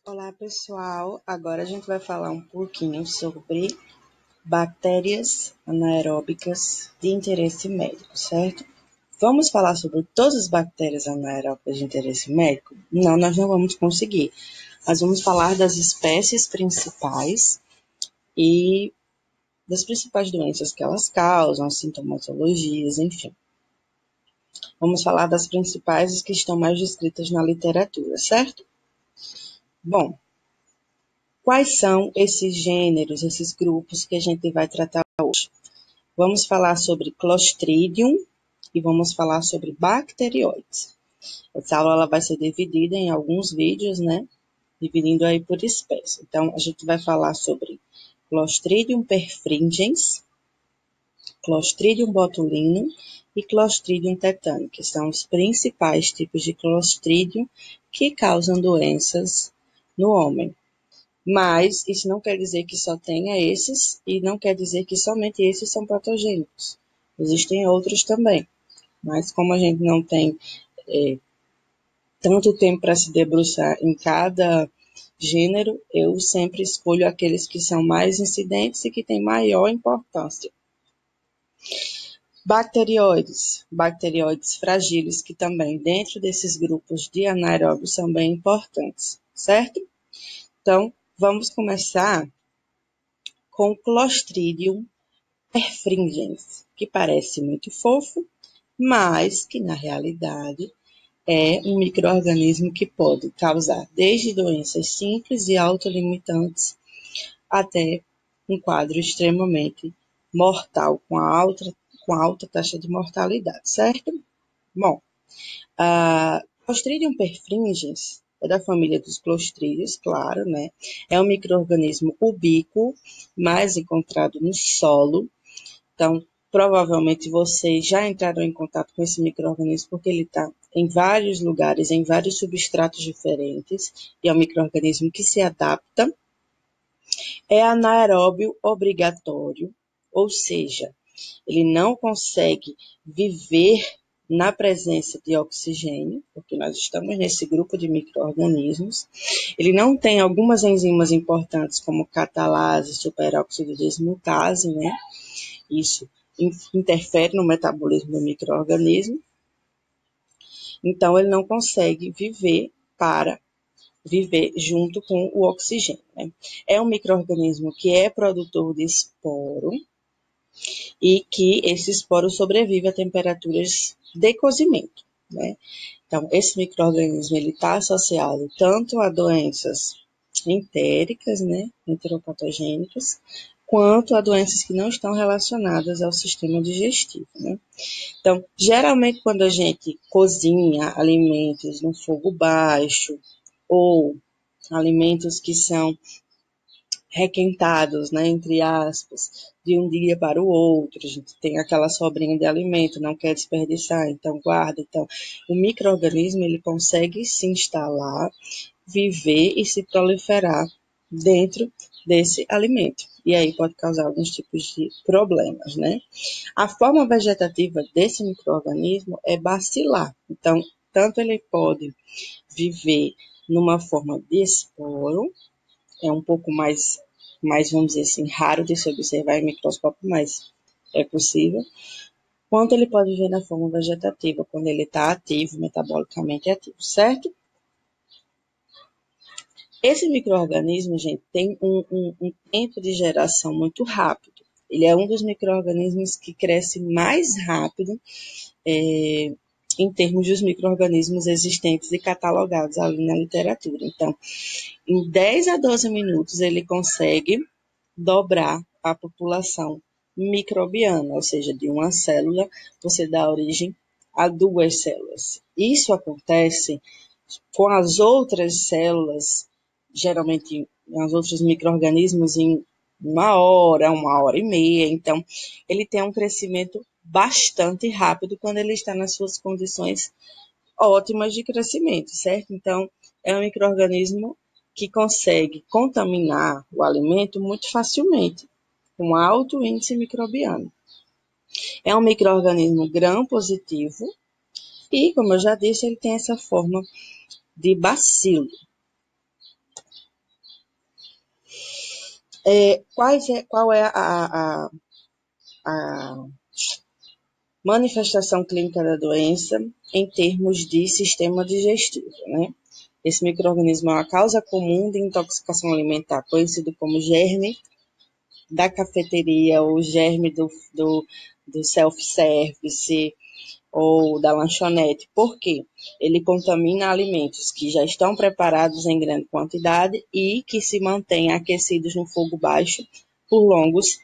Olá, pessoal. Agora a gente vai falar um pouquinho sobre bactérias anaeróbicas de interesse médico, certo? Vamos falar sobre todas as bactérias anaeróbicas de interesse médico? Não, nós não vamos conseguir. Nós vamos falar das espécies principais e das principais doenças que elas causam, sintomatologias, enfim. Vamos falar das principais que estão mais descritas na literatura, certo? Bom, quais são esses gêneros, esses grupos que a gente vai tratar hoje? Vamos falar sobre Clostridium e vamos falar sobre bacterióides. Essa aula ela vai ser dividida em alguns vídeos, né? Dividindo aí por espécie. Então, a gente vai falar sobre Clostridium perfringens, Clostridium botulinum e Clostridium tetani, que são os principais tipos de Clostridium que causam doenças no homem. Mas isso não quer dizer que só tenha esses e não quer dizer que somente esses são patogênicos. Existem outros também. Mas como a gente não tem tanto tempo para se debruçar em cada gênero, eu sempre escolho aqueles que são mais incidentes e que têm maior importância. Bacterióides fragíleos, que também dentro desses grupos de anaeróbios são bem importantes, certo? Então, vamos começar com Clostridium perfringens, que parece muito fofo, mas que na realidade é um micro-organismo que pode causar desde doenças simples e autolimitantes até um quadro extremamente mortal, com alta taxa de mortalidade, certo? Bom, Clostridium perfringens é da família dos clostrídeos, claro, né? É um micro-organismo ubíquo, mais encontrado no solo. Então, provavelmente vocês já entraram em contato com esse micro-organismo porque ele está em vários lugares, em vários substratos diferentes, e é um micro-organismo que se adapta. É anaeróbio obrigatório, ou seja, ele não consegue viver na presença de oxigênio, porque nós estamos nesse grupo de micro-organismos. Ele não tem algumas enzimas importantes, como catalase, superóxido desmutase, né? Isso interfere no metabolismo do micro-organismo. Então, ele não consegue viver junto com o oxigênio, né? É um micro-organismo que é produtor de esporo e que esse esporo sobrevive a temperaturas de cozimento, né? Então, esse micro-organismo está associado tanto a doenças entéricas, né, enteropatogênicas, quanto a doenças que não estão relacionadas ao sistema digestivo, né? Então, geralmente quando a gente cozinha alimentos no fogo baixo ou alimentos que são requentados, né, entre aspas, de um dia para o outro, a gente tem aquela sobrinha de alimento, não quer desperdiçar, então guarda. Então, o micro-organismo ele consegue se instalar, viver e se proliferar dentro desse alimento. E aí pode causar alguns tipos de problemas, né? A forma vegetativa desse micro-organismo é bacilar. Então, tanto ele pode viver numa forma de esporo, é um pouco mais, vamos dizer assim, raro de se observar em microscópio, mas é possível, quanto ele pode viver na forma vegetativa, quando ele está ativo, metabolicamente ativo, certo? Esse micro-organismo, gente, tem um tempo de geração muito rápido. Ele é um dos micro-organismos que cresce mais rápido em termos dos micro-organismos existentes e catalogados ali na literatura. Então, em 10 a 12 minutos, ele consegue dobrar a população microbiana, ou seja, de uma célula, você dá origem a duas células. Isso acontece com as outras células, geralmente os outros micro-organismos, em uma hora e meia. Então, ele tem um crescimento bastante rápido quando ele está nas suas condições ótimas de crescimento, certo? Então, é um micro-organismo que consegue contaminar o alimento muito facilmente, com alto índice microbiano. É um micro-organismo gram-positivo e, como eu já disse, ele tem essa forma de bacilo. Qual é a manifestação clínica da doença em termos de sistema digestivo, né? Esse micro-organismo é uma causa comum de intoxicação alimentar, conhecido como germe da cafeteria ou germe do self-service ou da lanchonete. Por quê? Ele contamina alimentos que já estão preparados em grande quantidade e que se mantêm aquecidos no fogo baixo por longos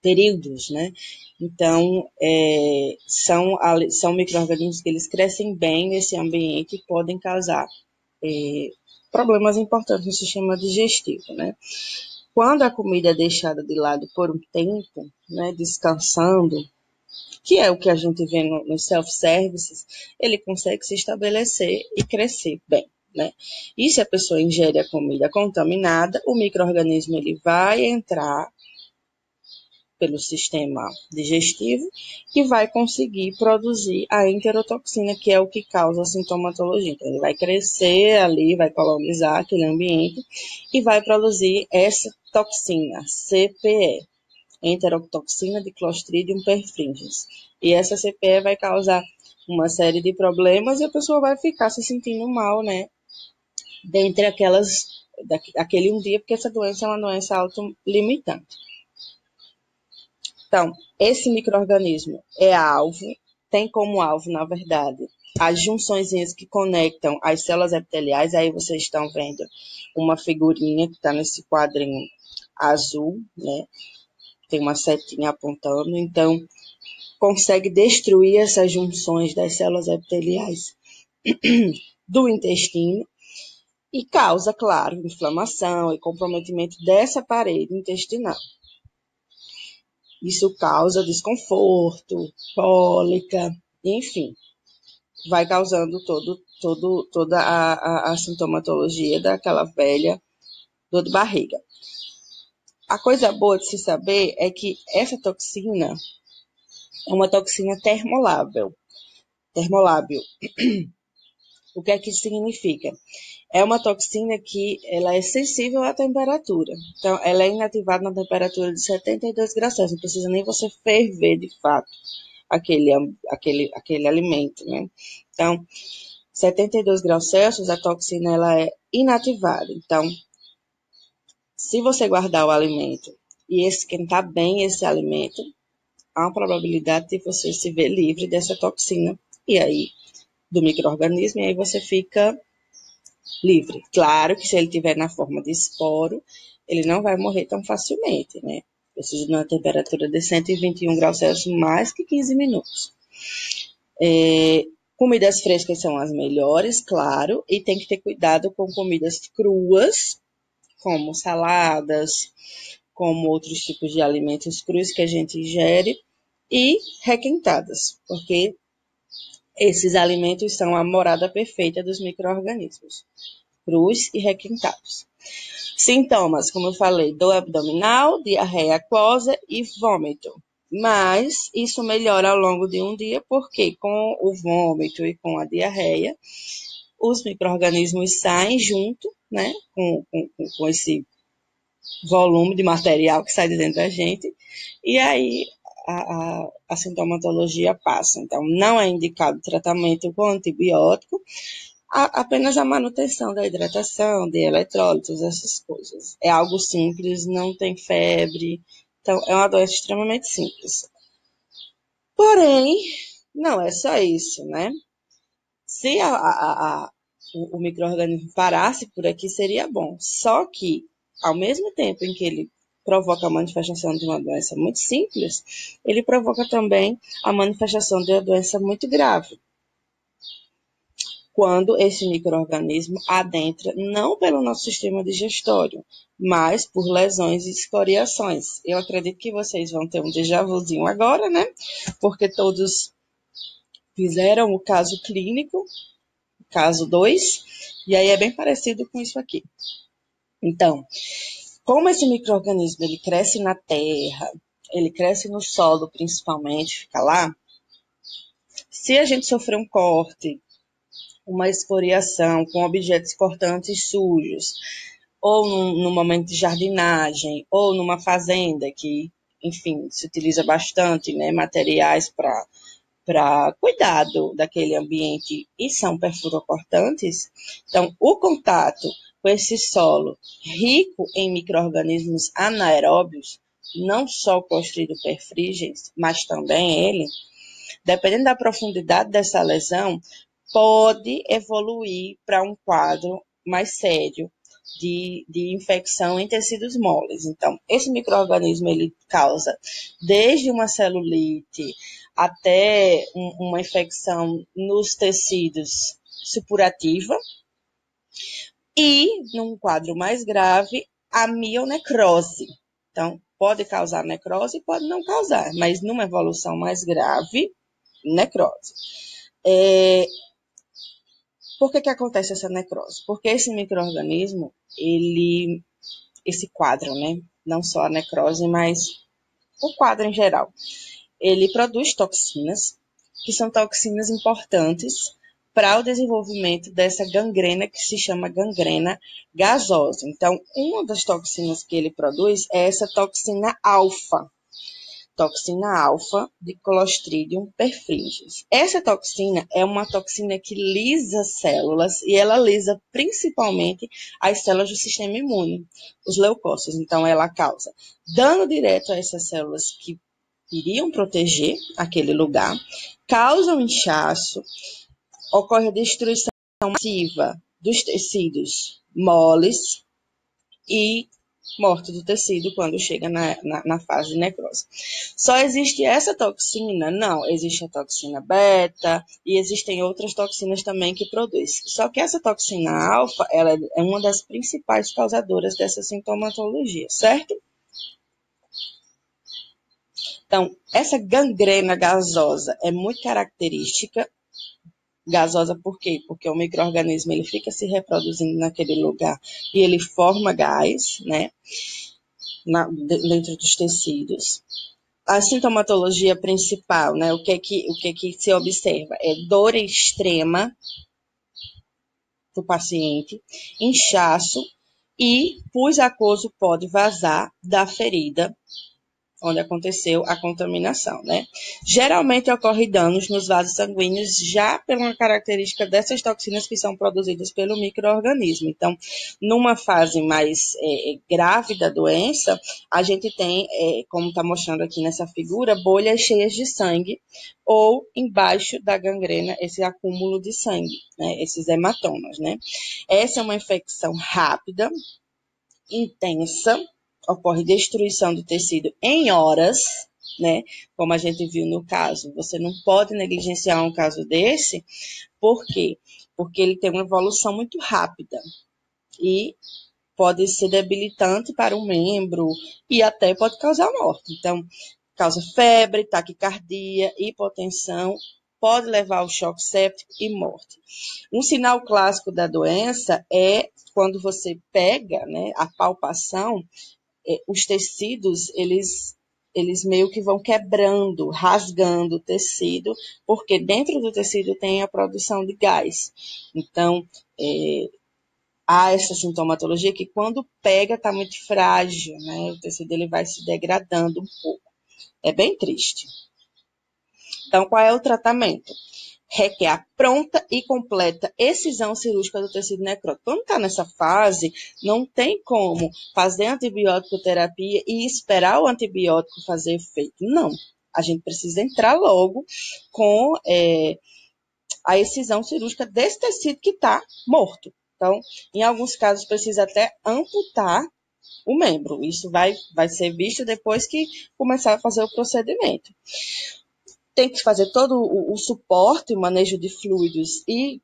períodos, né? Então, são micro-organismos que eles crescem bem nesse ambiente e podem causar problemas importantes no sistema digestivo, né? Quando a comida é deixada de lado por um tempo, né, descansando, que é o que a gente vê nos self-services, ele consegue se estabelecer e crescer bem, né? E se a pessoa ingere a comida contaminada, o micro-organismo ele vai entrar pelo sistema digestivo e vai conseguir produzir a enterotoxina, que é o que causa a sintomatologia. Então, ele vai crescer ali, vai colonizar aquele ambiente e vai produzir essa toxina, CPE, enterotoxina de Clostridium perfringens. E essa CPE vai causar uma série de problemas e a pessoa vai ficar se sentindo mal, né? Dentre aquele um dia, porque essa doença é uma doença autolimitante. Então, esse micro-organismo é alvo, tem como alvo, na verdade, as junçõezinhas que conectam as células epiteliais. Aí vocês estão vendo uma figurinha que está nesse quadrinho azul, né? Tem uma setinha apontando. Então, consegue destruir essas junções das células epiteliais do intestino e causa, claro, inflamação e comprometimento dessa parede intestinal. Isso causa desconforto, cólica, enfim, vai causando toda a sintomatologia daquela velha dor de barriga. A coisa boa de se saber é que essa toxina é uma toxina termolável. Termolável. O que é que isso significa? É uma toxina que ela é sensível à temperatura. Então, ela é inativada na temperatura de 72 graus Celsius. Não precisa nem você ferver, de fato, aquele alimento, né? Então, 72 graus Celsius, a toxina ela é inativada. Então, se você guardar o alimento e esquentar bem esse alimento, há uma probabilidade de você se ver livre dessa toxina e aí do micro-organismo, e aí você fica livre. Claro que se ele estiver na forma de esporo, ele não vai morrer tão facilmente, né? Precisa de uma temperatura de 121 graus Celsius mais que 15 minutos. Comidas frescas são as melhores, claro, e tem que ter cuidado com comidas cruas, como saladas, como outros tipos de alimentos crus que a gente ingere, e requentadas, porque esses alimentos são a morada perfeita dos micro-organismos, crus e requentados. Sintomas, como eu falei, dor abdominal, diarreia aquosa e vômito. Mas isso melhora ao longo de um dia, porque com o vômito e com a diarreia, os micro-organismos saem junto, né, com esse volume de material que sai de dentro da gente, e aí a sintomatologia passa. Então, não é indicado tratamento com antibiótico, apenas a manutenção da hidratação, de eletrólitos, essas coisas. É algo simples, não tem febre, então é uma doença extremamente simples. Porém, não é só isso, né? Se o micro-organismo parasse por aqui, seria bom. Só que, ao mesmo tempo em que ele provoca a manifestação de uma doença muito simples, ele provoca também a manifestação de uma doença muito grave. Quando esse micro-organismo adentra não pelo nosso sistema digestório, mas por lesões e escoriações. Eu acredito que vocês vão ter um déjà vuzinho agora, né? Porque todos fizeram o caso clínico, caso 2, e aí é bem parecido com isso aqui. Então, como esse micro-organismo ele cresce na terra, ele cresce no solo principalmente, fica lá, se a gente sofrer um corte, uma escoriação com objetos cortantes sujos, ou num momento de jardinagem, ou numa fazenda que, enfim, se utiliza bastante, né, materiais para cuidado daquele ambiente e são perfurocortantes. Então, o contato com esse solo rico em micro-organismos anaeróbios, não só o Clostridium perfringens, mas também ele, dependendo da profundidade dessa lesão, pode evoluir para um quadro mais sério de infecção em tecidos moles. Então, esse micro-organismo ele causa desde uma celulite até uma infecção nos tecidos supurativa e, num quadro mais grave, a mionecrose. Então, pode causar necrose, pode não causar, mas numa evolução mais grave, necrose. Por que acontece essa necrose? Porque esse micro-organismo, esse quadro, né? Não só a necrose, mas o quadro em geral. Ele produz toxinas, que são toxinas importantes para o desenvolvimento dessa gangrena, que se chama gangrena gasosa. Então, uma das toxinas que ele produz é essa toxina alfa de Clostridium perfringens. Essa toxina é uma toxina que lisa células e ela lisa principalmente as células do sistema imune, os leucócitos. Então, ela causa dano direto a essas células que iriam proteger aquele lugar, causa um inchaço, ocorre a destruição massiva dos tecidos moles e morte do tecido quando chega na fase de necrose. Só existe essa toxina? Não, existe a toxina beta e existem outras toxinas também que produz. Só que essa toxina alfa, ela é uma das principais causadoras dessa sintomatologia, certo? Então, essa gangrena gasosa é muito característica. Gasosa por quê? Porque o micro-organismo ele fica se reproduzindo naquele lugar e ele forma gás, né, dentro dos tecidos. A sintomatologia principal, né, o que se observa? É dor extrema do paciente, inchaço e pus aquoso pode vazar da ferida onde aconteceu a contaminação, né? Geralmente ocorre danos nos vasos sanguíneos já por uma característica dessas toxinas que são produzidas pelo micro-organismo. Então, numa fase mais grave da doença, a gente tem, como está mostrando aqui nessa figura, bolhas cheias de sangue ou embaixo da gangrena esse acúmulo de sangue, né? Esses hematomas, né? Essa é uma infecção rápida, intensa, ocorre destruição do tecido em horas, né? Como a gente viu no caso. Você não pode negligenciar um caso desse, por quê? Porque ele tem uma evolução muito rápida e pode ser debilitante para um membro e até pode causar morte. Então, causa febre, taquicardia, hipotensão, pode levar ao choque séptico e morte. Um sinal clássico da doença é quando você pega, né, a palpação, os tecidos, eles meio que vão quebrando, rasgando o tecido, porque dentro do tecido tem a produção de gás. Então, há essa sintomatologia que quando pega está muito frágil, né? O tecido ele vai se degradando um pouco. É bem triste. Então, qual é o tratamento? Requer a pronta e completa excisão cirúrgica do tecido necrótico. Quando está nessa fase, não tem como fazer antibiótico terapia e esperar o antibiótico fazer efeito. Não. A gente precisa entrar logo com a excisão cirúrgica desse tecido que está morto. Então, em alguns casos, precisa até amputar o membro. Isso vai ser visto depois que começar a fazer o procedimento. Tem que fazer todo o suporte, o manejo de fluidos e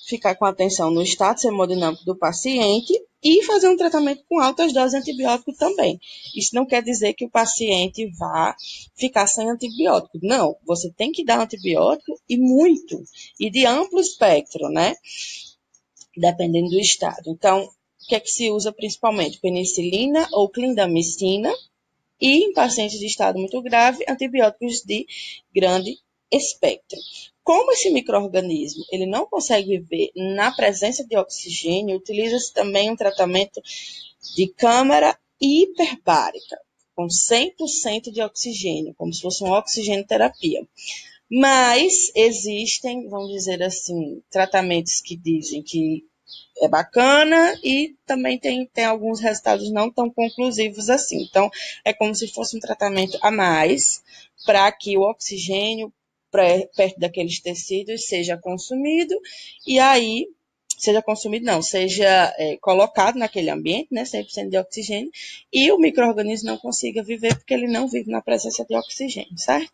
ficar com atenção no status hemodinâmico do paciente e fazer um tratamento com altas doses de antibiótico também. Isso não quer dizer que o paciente vá ficar sem antibiótico. Não, você tem que dar antibiótico e muito, e de amplo espectro, né? Dependendo do estado. Então, o que é que se usa principalmente? Penicilina ou clindamicina e, em pacientes de estado muito grave, antibióticos de grande espectro. Como esse micro-organismo ele não consegue viver na presença de oxigênio, utiliza-se também um tratamento de câmara hiperbárica, com 100% de oxigênio, como se fosse uma oxigenoterapia. Mas existem, vamos dizer assim, tratamentos que dizem que é bacana e também tem alguns resultados não tão conclusivos assim. Então, é como se fosse um tratamento a mais para que o oxigênio perto daqueles tecidos seja consumido e aí seja consumido, não, seja colocado naquele ambiente, né, 100% de oxigênio, e o micro-organismo não consiga viver porque ele não vive na presença de oxigênio, certo?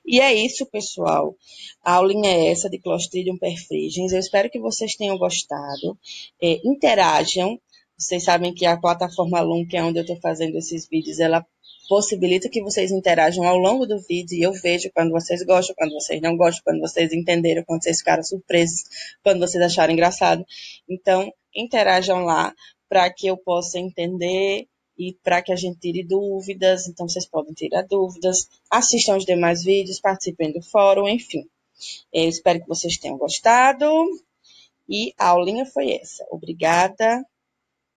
E é isso, pessoal. A aulinha é essa de Clostridium perfringens. Eu espero que vocês tenham gostado. Interajam. Vocês sabem que a plataforma Loom, que é onde eu estou fazendo esses vídeos, ela possibilita que vocês interajam ao longo do vídeo e eu vejo quando vocês gostam, quando vocês não gostam, quando vocês entenderam, quando vocês ficaram surpresos, quando vocês acharam engraçado. Então, interajam lá para que eu possa entender e para que a gente tire dúvidas. Então, vocês podem tirar dúvidas, assistam os demais vídeos, participem do fórum, enfim. Eu espero que vocês tenham gostado e a aulinha foi essa. Obrigada.